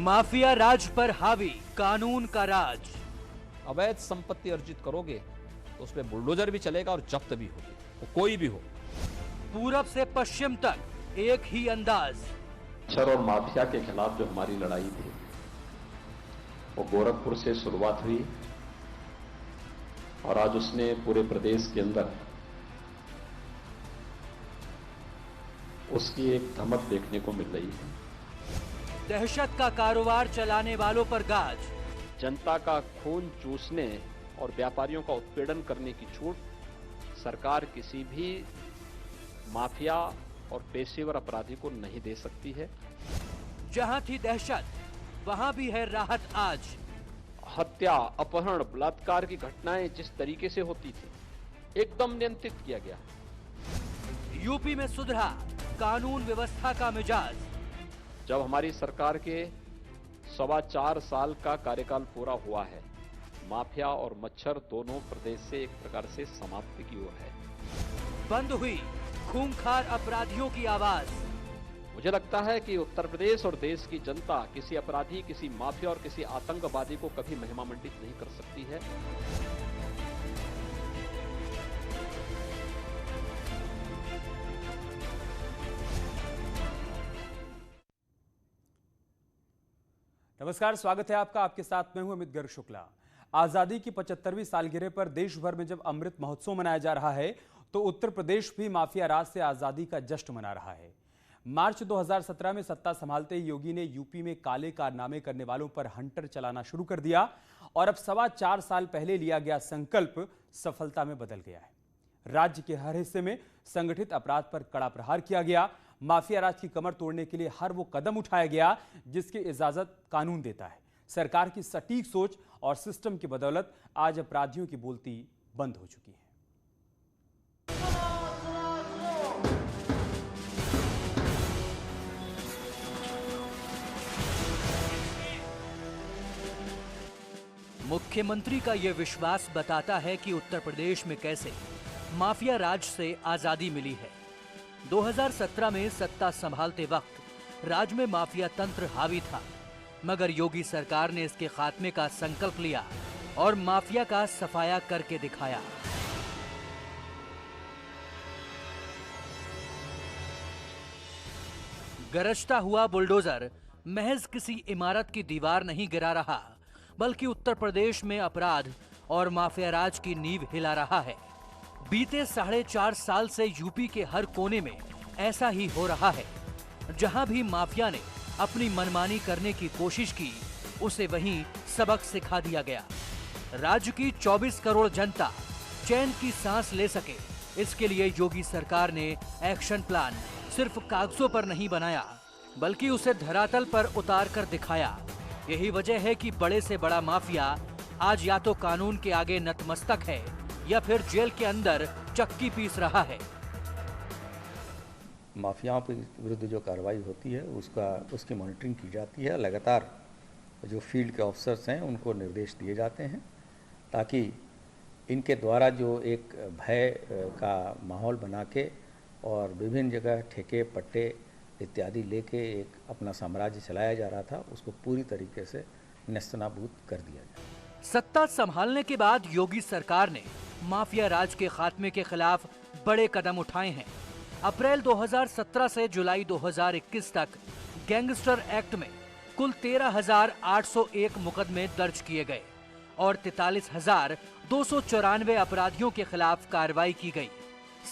Mafia राज पर हावी कानून का राज। अवैध संपत्ति अर्जित करोगे तो उसमें बुलडोजर भी चलेगा और जब्त भी होगी, वो कोई भी हो। पूरब से पश्चिम तक एक ही अंदाज। मच्छर और माफिया के खिलाफ जो हमारी लड़ाई थी वो गोरखपुर से शुरुआत हुई और आज उसने पूरे प्रदेश के अंदर उसकी एक धमक देखने को मिल रही है। दहशत का कारोबार चलाने वालों पर गाज। जनता का खून चूसने और व्यापारियों का उत्पीड़न करने की छूट सरकार किसी भी माफिया और पेशेवर अपराधी को नहीं दे सकती है। जहां थी दहशत वहां भी है राहत आज। हत्या, अपहरण, बलात्कार की घटनाएं जिस तरीके से होती थी एकदम नियंत्रित किया गया। यूपी में सुधरा कानून व्यवस्था का मिजाज। जब हमारी सरकार के 4.25 साल का कार्यकाल पूरा हुआ है, माफिया और मच्छर दोनों प्रदेश से एक प्रकार से समाप्ति की ओर है। बंद हुई खूंखार अपराधियों की आवाज। मुझे लगता है कि उत्तर प्रदेश और देश की जनता किसी अपराधी, किसी माफिया और किसी आतंकवादी को कभी महिमा मंडित नहीं कर सकती है। नमस्कार, स्वागत है आपका। आपके साथ मैं हूं अमित गर्ग शुक्ला। आजादी की 75वीं सालगिरह पर देश भर में जब अमृत महोत्सव मनाया जा रहा है तो उत्तर प्रदेश भी माफिया राज से आजादी का जश्न मना रहा है। मार्च 2017 में सत्ता संभालते ही योगी ने यूपी में काले कारनामे करने वालों पर हंटर चलाना शुरू कर दिया और अब 4.25 साल पहले लिया गया संकल्प सफलता में बदल गया है। राज्य के हर हिस्से में संगठित अपराध पर कड़ा प्रहार किया गया। माफिया राज की कमर तोड़ने के लिए हर वो कदम उठाया गया जिसकी इजाजत कानून देता है। सरकार की सटीक सोच और सिस्टम की बदौलत आज अपराधियों की बोलती बंद हो चुकी है। मुख्यमंत्री का यह विश्वास बताता है कि उत्तर प्रदेश में कैसे माफिया राज से आजादी मिली है। 2017 में सत्ता संभालते वक्त राज्य में माफिया तंत्र हावी था, मगर योगी सरकार ने इसके खात्मे का संकल्प लिया और माफिया का सफाया करके दिखाया। गरजता हुआ बुलडोजर महज किसी इमारत की दीवार नहीं गिरा रहा, बल्कि उत्तर प्रदेश में अपराध और माफिया राज की नींव हिला रहा है। बीते 4.5 साल से यूपी के हर कोने में ऐसा ही हो रहा है। जहां भी माफिया ने अपनी मनमानी करने की कोशिश की, उसे वहीं सबक सिखा दिया गया। राज्य की 24 करोड़ जनता चैन की सांस ले सके, इसके लिए योगी सरकार ने एक्शन प्लान सिर्फ कागजों पर नहीं बनाया, बल्कि उसे धरातल पर उतार कर दिखाया। यही वजह है कि बड़े से बड़ा माफिया आज या तो कानून के आगे नतमस्तक है या फिर जेल के अंदर चक्की पीस रहा है। माफियाओं के विरुद्ध जो कार्रवाई होती है उसकी मॉनिटरिंग की जाती है। लगातार जो फील्ड के ऑफिसर्स हैं उनको निर्देश दिए जाते हैं ताकि इनके द्वारा जो एक भय का माहौल बना के और विभिन्न जगह ठेके पट्टे इत्यादि लेके एक अपना साम्राज्य चलाया जा रहा था, उसको पूरी तरीके से नेस्तनाबूद कर दिया जाए। सत्ता संभालने के बाद योगी सरकार ने माफिया राज के खात्मे के खिलाफ बड़े कदम उठाए हैं। अप्रैल 2017 से जुलाई 2021 तक गैंगस्टर एक्ट में कुल 13,801 मुकदमे दर्ज किए गए और 43,294 अपराधियों के खिलाफ कार्रवाई की गई।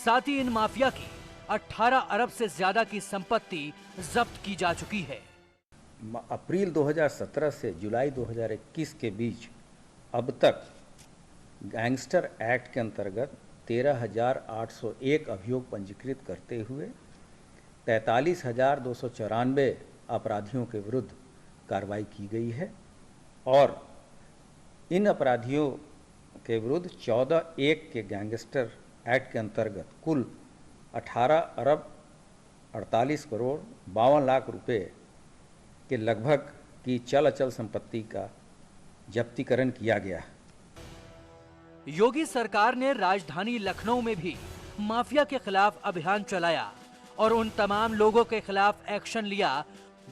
साथ ही इन माफिया की 18 अरब से ज्यादा की संपत्ति जब्त की जा चुकी है। अप्रैल 2017 से जुलाई 2021 के बीच अब तक गैंगस्टर एक्ट के अंतर्गत 13,801 अभियोग पंजीकृत करते हुए 43,294 अपराधियों के विरुद्ध कार्रवाई की गई है और इन अपराधियों के विरुद्ध 14(1) के गैंगस्टर एक्ट के अंतर्गत कुल 18 अरब 48 करोड़ 52 लाख रुपए के लगभग की चल अचल संपत्ति का जब्तीकरण किया गया। योगी सरकार ने राजधानी लखनऊ में भी माफिया के खिलाफ अभियान चलाया और उन तमाम लोगों के खिलाफ एक्शन लिया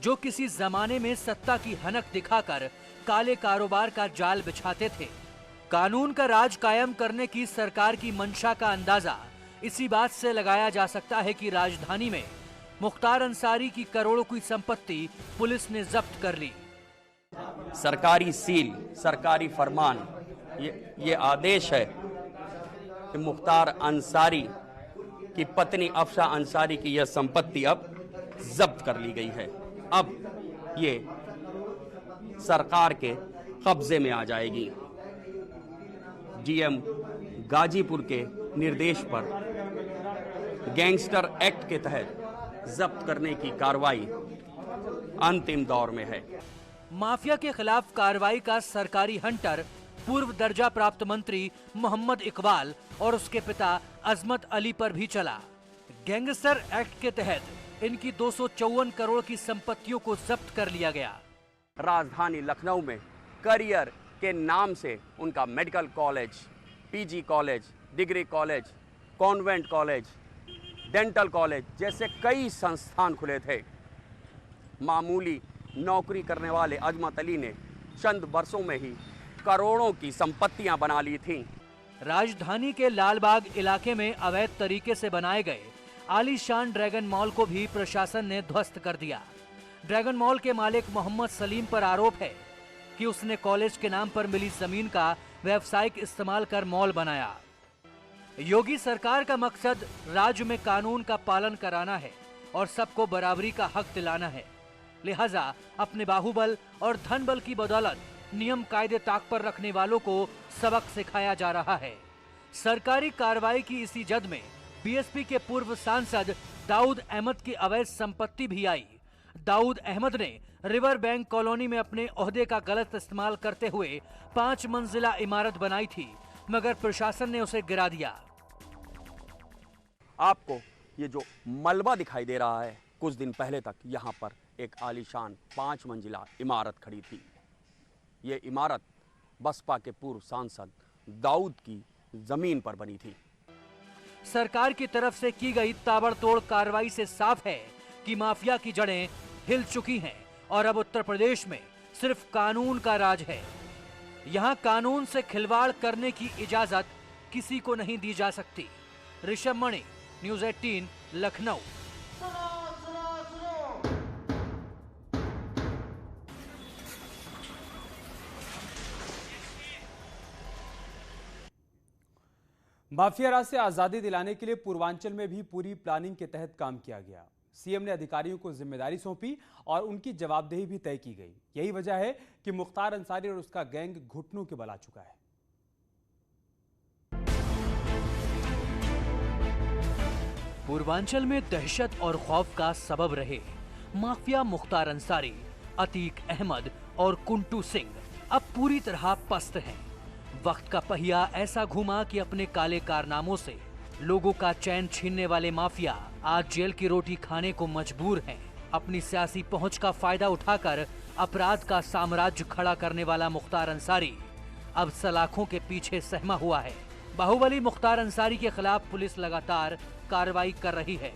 जो किसी जमाने में सत्ता की हनक दिखाकर काले कारोबार का जाल बिछाते थे। कानून का राज कायम करने की सरकार की मंशा का अंदाजा इसी बात से लगाया जा सकता है कि राजधानी में मुख्तार अंसारी की करोड़ों की संपत्ति पुलिस ने जब्त कर ली। सरकारी सील, सरकारी फरमान, ये आदेश है कि मुख्तार अंसारी की पत्नी अफशा अंसारी की यह संपत्ति अब जब्त कर ली गई है। अब ये सरकार के कब्जे में आ जाएगी। डीएम गाजीपुर के निर्देश पर गैंगस्टर एक्ट के तहत जब्त करने की कार्रवाई अंतिम दौर में है। माफिया के खिलाफ कार्रवाई का सरकारी हंटर पूर्व दर्जा प्राप्त मंत्री मोहम्मद इकबाल और उसके पिता अजमत अली पर भी चला। गैंगस्टर एक्ट के तहत इनकी 254 करोड़ की संपत्तियों को जब्त कर लिया गया। राजधानी लखनऊ में करियर के नाम से उनका medical college, PG college, degree college, convent college, dental college जैसे कई संस्थान खुले थे। मामूली नौकरी करने वाले अजमत अली ने चंद वर्षों में ही करोड़ों की संपत्तियां बना ली थीं। राजधानी के लालबाग इलाके में अवैध तरीके से बनाए गए आलीशान ड्रैगन मॉल को भी प्रशासन ने ध्वस्त कर दिया। ड्रैगन मॉल के मालिक मोहम्मद सलीम पर आरोप है कि उसने कॉलेज के नाम पर मिली जमीन का व्यावसायिक इस्तेमाल कर मॉल बनाया। योगी सरकार का मकसद राज्य में कानून का पालन कराना है और सबको बराबरी का हक दिलाना है। लिहाजा अपने बाहुबल और धन बल की बदौलत नियम कायदे ताक पर रखने वालों को सबक सिखाया जा रहा है। सरकारी कार्रवाई की इसी जद में बीएसपी के पूर्व सांसद दाऊद अहमद की अवैध संपत्ति भी आई। दाऊद अहमद ने रिवर बैंक कॉलोनी में अपने ओहदे का गलत इस्तेमाल करते हुए 5 मंजिला इमारत बनाई थी, मगर प्रशासन ने उसे गिरा दिया। आपको ये जो मलबा दिखाई दे रहा है, कुछ दिन पहले तक यहाँ पर एक आलीशान 5 मंजिला इमारत खड़ी थी। ये इमारत बसपा के पूर्व सांसद दाऊद की जमीन पर बनी थी। सरकार की तरफ से की गई ताबड़तोड़ कार्रवाई से साफ है कि माफिया की जड़ें हिल चुकी हैं और अब उत्तर प्रदेश में सिर्फ कानून का राज है। यहाँ कानून से खिलवाड़ करने की इजाजत किसी को नहीं दी जा सकती। ऋषभ मणि, न्यूज़ 18, लखनऊ। माफिया राज से आजादी दिलाने के लिए पूर्वांचल में भी पूरी प्लानिंग के तहत काम किया गया। सीएम ने अधिकारियों को जिम्मेदारी सौंपी और उनकी जवाबदेही भी तय की गई। यही वजह है कि मुख्तार अंसारी और उसका गैंग घुटनों के बल आ चुका है। पूर्वांचल में दहशत और खौफ का सबब रहे माफिया मुख्तार अंसारी, अतीक अहमद और कुंटू सिंह अब पूरी तरह पस्त हैं। वक्त का पहिया ऐसा घूमा कि अपने काले कारनामों से लोगों का चैन छीनने वाले माफिया आज जेल की रोटी खाने को मजबूर हैं। अपनी सियासी पहुंच का फायदा उठाकर अपराध का साम्राज्य खड़ा करने वाला मुख्तार अंसारी अब सलाखों के पीछे सहमा हुआ है। बाहुबली मुख्तार अंसारी के खिलाफ पुलिस लगातार कार्रवाई कर रही है।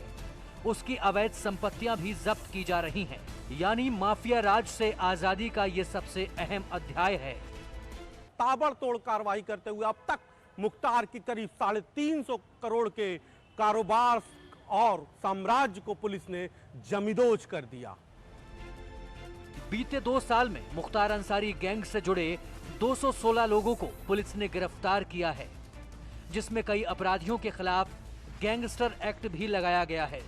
उसकी अवैध संपत्तियां भी जब्त की जा रही हैं। यानी माफिया राज से आजादी का ये सबसे अहम अध्याय है। ताबड़तोड़ कार्रवाई करते हुए अब तक मुख्तार की करीब 350 करोड़ के कारोबार और साम्राज्य को पुलिस ने जमीदोज कर दिया। बीते 2 साल में मुख्तार अंसारी गैंग से जुड़े 216 लोगों को पुलिस ने गिरफ्तार किया है, जिसमें कई अपराधियों के खिलाफ गैंगस्टर एक्ट भी लगाया गया है।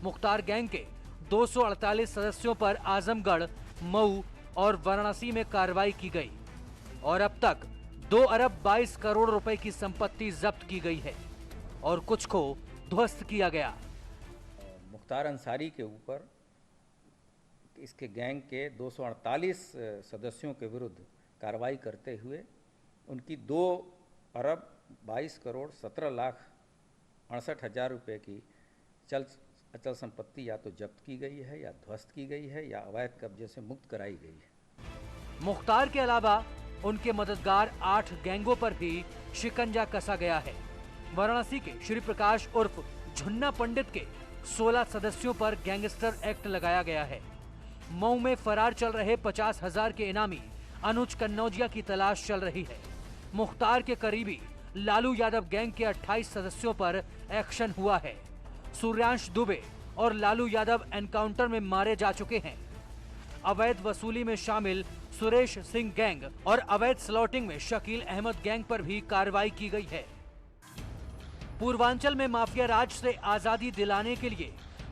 मुख्तार गैंग के 248 सदस्यों पर आजमगढ़, मऊ और वाराणसी में कार्रवाई की गई और अब तक 2 अरब 22 करोड़ रुपए की संपत्ति जब्त की गई है और कुछ को ध्वस्त किया गया। मुख्तार अंसारी के ऊपर इसके गैंग के 248 सदस्यों के विरुद्ध कार्रवाई करते हुए उनकी 2 अरब 22 करोड़ 17 लाख 68 हज़ार रुपये की अचल संपत्ति या तो जब्त की गई है या ध्वस्त की गई है या अवैध कब्जे से मुक्त कराई गई है। मुख्तार के अलावा उनके मददगार 8 गैंगों पर भी शिकंजा कसा गया है। वाराणसी के श्री प्रकाश उर्फ झुन्ना पंडित के 16 सदस्यों पर गैंगस्टर एक्ट लगाया गया है। मऊ में फरार चल रहे 50,000 के इनामी अनुज कन्नौजिया की तलाश चल रही है। मुख्तार के करीबी लालू यादव गैंग के 28 सदस्यों पर एक्शन हुआ है। सूर्यांश दुबे और लालू यादव एनकाउंटर में मारे जा चुके हैं। अवैध वसूली में शामिल सुरेश सिंह गैंग और अवैध स्लॉटिंग में शकील अहमद गैंग पर भी कार्रवाई की गई है। पूर्वांचल में माफिया राज से आजादी दिलाने के लिए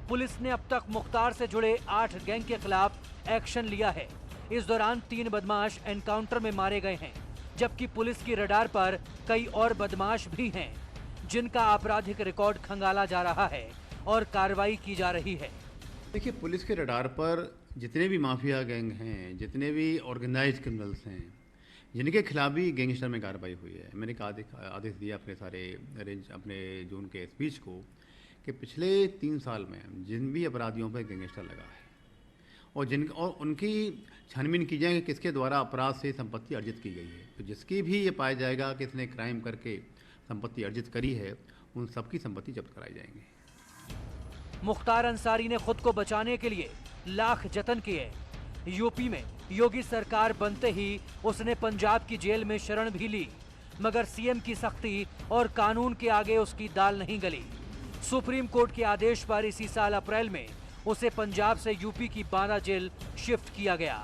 पुलिस ने अब तक मुख्तार से जुड़े 8 गैंग के खिलाफ एक्शन लिया है। इस दौरान 3 बदमाश एनकाउंटर में मारे गए हैं, जबकि पुलिस की रडार पर कई और बदमाश भी हैं, जिनका आपराधिक रिकॉर्ड खंगाला जा रहा है और कार्रवाई की जा रही है। देखिए, पुलिस के रडार पर जितने भी माफिया गैंग हैं, जितने भी ऑर्गेनाइज्ड क्रिमिनल्स हैं, जिनके खिलाफ भी गैंगस्टर में कार्रवाई हुई है, मैंने एक आदेश दिया अपने सारे रेंज अपने जोन के एसपीज को कि पिछले 3 साल में जिन भी अपराधियों पर गैंगस्टर लगा है और उनकी छानबीन की जाए कि किसके द्वारा अपराध से संपत्ति अर्जित की गई है। तो जिसकी भी ये पाया जाएगा कि इसने क्राइम करके संपत्ति अर्जित करी है, उन सबकी संपत्ति जब्त कराई जाएंगी। मुख्तार अंसारी ने खुद को बचाने के लिए लाख जतन किए। यूपी में योगी सरकार बनते ही उसने पंजाब की जेल में शरण भी ली, मगर सीएम की सख्ती और कानून के आगे उसकी दाल नहीं गली। सुप्रीम कोर्ट के आदेश पर इसी साल अप्रैल में उसे पंजाब से यूपी की बांदा जेल शिफ्ट किया गया।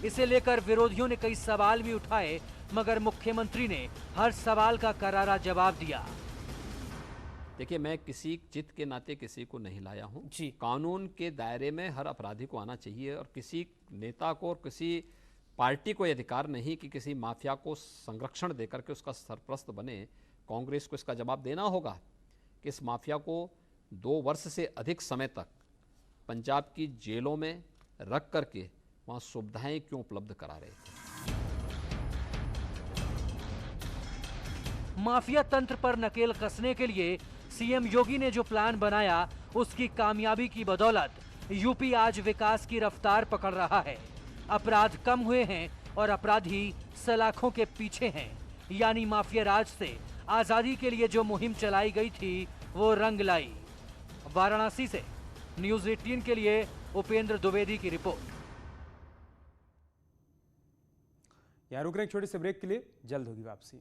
इसे लेकर विरोधियों ने कई सवाल भी उठाए, मगर मुख्यमंत्री ने हर सवाल का करारा जवाब दिया। देखिए, मैं किसी जित के नाते किसी को नहीं लाया हूं जी। कानून के दायरे में हर अपराधी को आना चाहिए और किसी नेता को और किसी पार्टी को यह अधिकार नहीं कि किसी माफिया को संरक्षण देकर के उसका सरपरस्त बने। कांग्रेस को इसका जवाब देना होगा कि इस माफिया को 2 वर्ष से अधिक समय तक पंजाब की जेलों में रख करके वहां सुविधाएं क्यों उपलब्ध करा रहे थे। माफिया तंत्र पर नकेल कसने के लिए सीएम योगी ने जो प्लान बनाया, उसकी कामयाबी की बदौलत यूपी आज विकास की रफ्तार पकड़ रहा है। अपराध कम हुए हैं और अपराधी सलाखों के पीछे हैं। यानी माफिया राज से आजादी के लिए जो मुहिम चलाई गई थी, वो रंग लाई। वाराणसी से न्यूज़ 18 के लिए उपेंद्र द्विवेदी की रिपोर्ट। यहाँ रुक रहे हैं छोटे से ब्रेक के लिए, जल्द होगी वापसी।